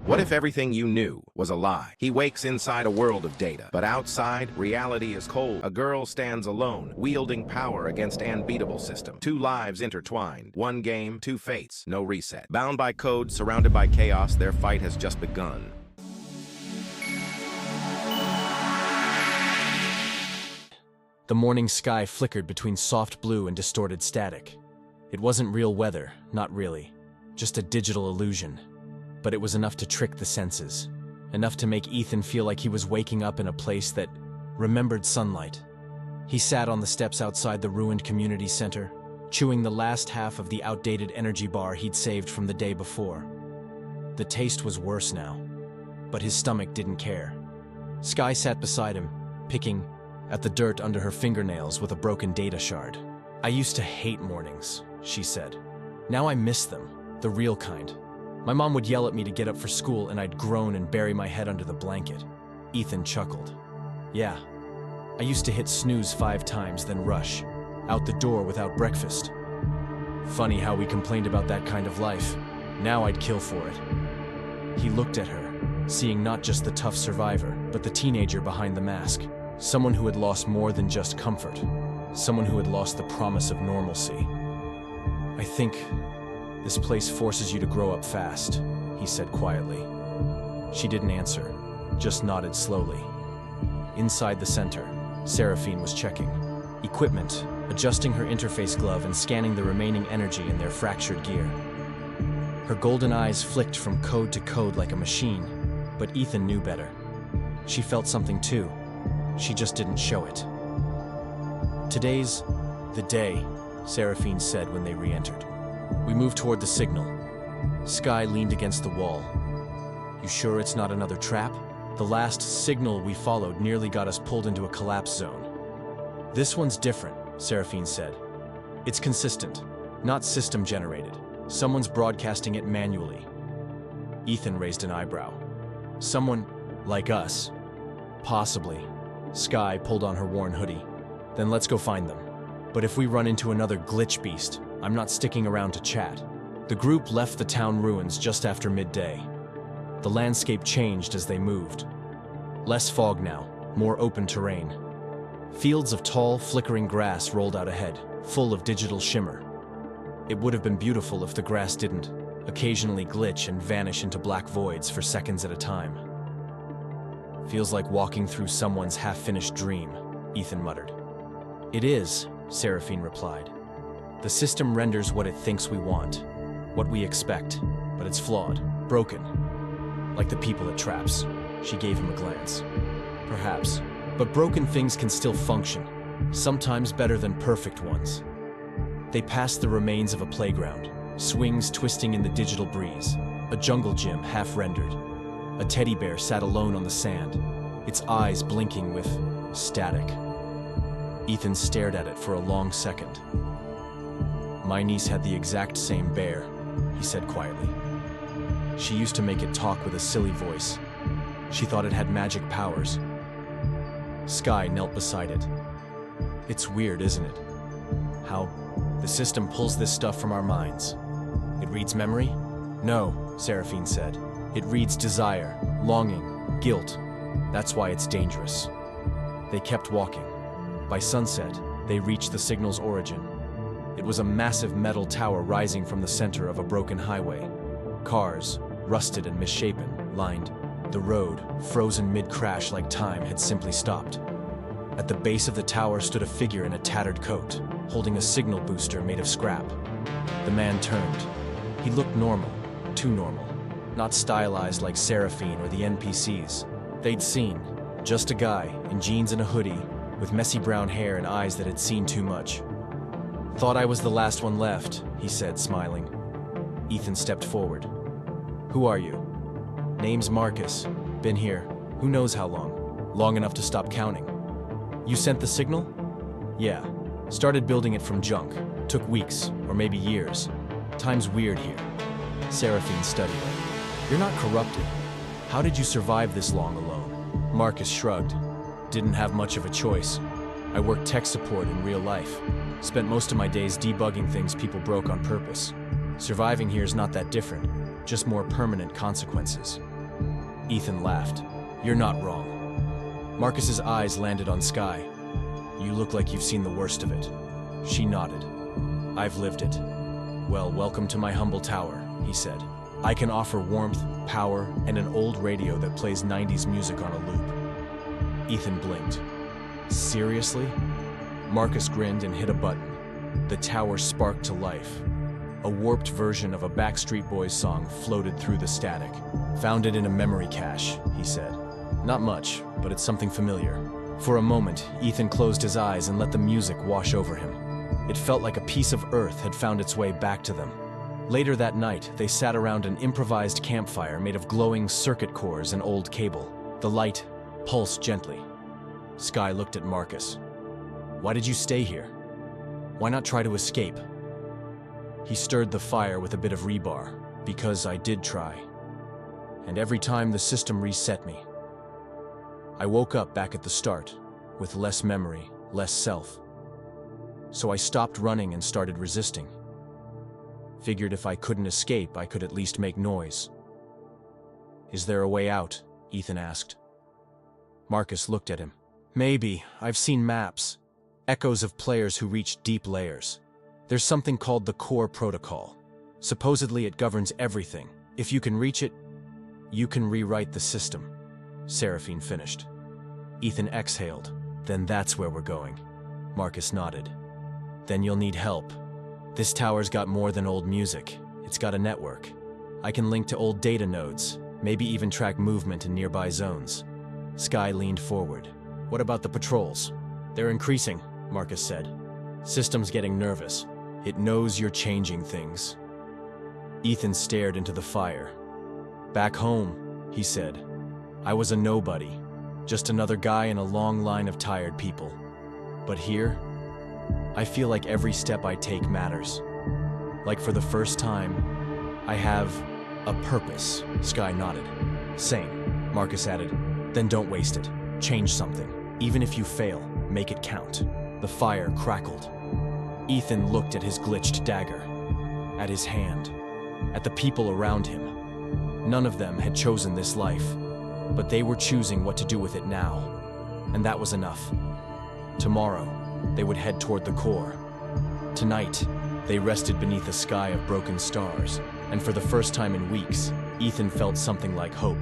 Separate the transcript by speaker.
Speaker 1: What if everything you knew was a lie? He wakes inside a world of data, but outside, reality is cold. A girl stands alone, wielding power against an unbeatable system. Two lives intertwined. One game, two fates, no reset. Bound by code, surrounded by chaos, their fight has just begun.
Speaker 2: The morning sky flickered between soft blue and distorted static. It wasn't real weather, not really. Just a digital illusion. But it was enough to trick the senses. Enough to make Ethan feel like he was waking up in a place that remembered sunlight. He sat on the steps outside the ruined community center, chewing the last half of the outdated energy bar he'd saved from the day before. The taste was worse now, but his stomach didn't care. Sky sat beside him, picking at the dirt under her fingernails with a broken data shard. "I used to hate mornings," she said. "Now I miss them, the real kind. My mom would yell at me to get up for school and I'd groan and bury my head under the blanket." Ethan chuckled. "Yeah, I used to hit snooze 5 times, then rush. Out the door without breakfast. Funny how we complained about that kind of life. Now I'd kill for it." He looked at her, seeing not just the tough survivor, but the teenager behind the mask. Someone who had lost more than just comfort. Someone who had lost the promise of normalcy. "I think this place forces you to grow up fast," he said quietly. She didn't answer, just nodded slowly. Inside the center, Seraphine was checking equipment, adjusting her interface glove and scanning the remaining energy in their fractured gear. Her golden eyes flicked from code to code like a machine, but Ethan knew better. She felt something too. She just didn't show it. "Today's the day," Seraphine said when they re-entered. "We moved toward the signal." Sky leaned against the wall. "You sure it's not another trap? The last signal we followed nearly got us pulled into a collapse zone." "This one's different," Seraphine said. "It's consistent, not system-generated. Someone's broadcasting it manually." Ethan raised an eyebrow. "Someone like us?" "Possibly." Sky pulled on her worn hoodie. "Then let's go find them. But if we run into another glitch beast, I'm not sticking around to chat." The group left the town ruins just after midday. The landscape changed as they moved. Less fog now, more open terrain. Fields of tall, flickering grass rolled out ahead, full of digital shimmer. It would have been beautiful if the grass didn't occasionally glitch and vanish into black voids for seconds at a time. "Feels like walking through someone's half-finished dream," Ethan muttered. "It is," Seraphine replied. "The system renders what it thinks we want, what we expect, but it's flawed, broken. Like the people it traps." She gave him a glance. "Perhaps, but broken things can still function, sometimes better than perfect ones." They passed the remains of a playground, swings twisting in the digital breeze, a jungle gym half-rendered. A teddy bear sat alone on the sand, its eyes blinking with static. Ethan stared at it for a long second. "My niece had the exact same bear," he said quietly. "She used to make it talk with a silly voice. She thought it had magic powers." Sky knelt beside it. "It's weird, isn't it? How the system pulls this stuff from our minds. It reads memory?" "No," Seraphine said. "It reads desire, longing, guilt. That's why it's dangerous." They kept walking. By sunset, they reached the signal's origin. It was a massive metal tower rising from the center of a broken highway. Cars, rusted and misshapen, lined the road, frozen mid-crash like time had simply stopped. At the base of the tower stood a figure in a tattered coat, holding a signal booster made of scrap. The man turned. He looked normal, too normal. Not stylized like Seraphine or the NPCs they'd seen. Just a guy, in jeans and a hoodie, with messy brown hair and eyes that had seen too much. "Thought I was the last one left," he said, smiling. Ethan stepped forward. "Who are you?" "Name's Marcus. Been here. Who knows how long? Long enough to stop counting." "You sent the signal?" "Yeah. Started building it from junk. Took weeks, or maybe years. Time's weird here." Seraphine studied it. "You're not corrupted. How did you survive this long alone?" Marcus shrugged. "Didn't have much of a choice. I worked tech support in real life. Spent most of my days debugging things people broke on purpose. Surviving here is not that different, just more permanent consequences." Ethan laughed. You're not wrong. Marcus's eyes landed on Sky. You look like you've seen the worst of it. She nodded. I've lived it. Well, welcome to my humble tower, he said. I can offer warmth, power, and an old radio that plays 90s music on a loop. Ethan blinked. Seriously? Marcus grinned and hit a button. The tower sparked to life. A warped version of a Backstreet Boys song floated through the static. Found it in a memory cache, he said. Not much, but it's something familiar. For a moment, Ethan closed his eyes and let the music wash over him. It felt like a piece of earth had found its way back to them. Later that night, they sat around an improvised campfire made of glowing circuit cores and old cable. The light pulsed gently. Sky looked at Marcus. Why did you stay here? Why not try to escape? He stirred the fire with a bit of rebar. Because I did try. And every time the system reset me. I woke up back at the start, with less memory, less self. So I stopped running and started resisting. Figured if I couldn't escape, I could at least make noise. Is there a way out? Ethan asked. Marcus looked at him. Maybe. I've seen maps. Echoes of players who reached deep layers. There's something called the Core Protocol. Supposedly it governs everything. If you can reach it, you can rewrite the system. Seraphine finished. Ethan exhaled. Then that's where we're going. Marcus nodded. Then you'll need help. This tower's got more than old music. It's got a network. I can link to old data nodes, maybe even track movement in nearby zones. Sky leaned forward. What about the patrols? They're increasing, Marcus said. System's getting nervous. It knows you're changing things. Ethan stared into the fire. Back home, he said. I was a nobody. Just another guy in a long line of tired people. But here, I feel like every step I take matters. Like for the first time, I have a purpose. Sky nodded. Same, Marcus added. Then don't waste it. Change something. Even if you fail, make it count. The fire crackled. Ethan looked at his glitched dagger, at his hand, at the people around him. None of them had chosen this life, but they were choosing what to do with it now. And that was enough. Tomorrow, they would head toward the core. Tonight, they rested beneath a sky of broken stars, and for the first time in weeks, Ethan felt something like hope.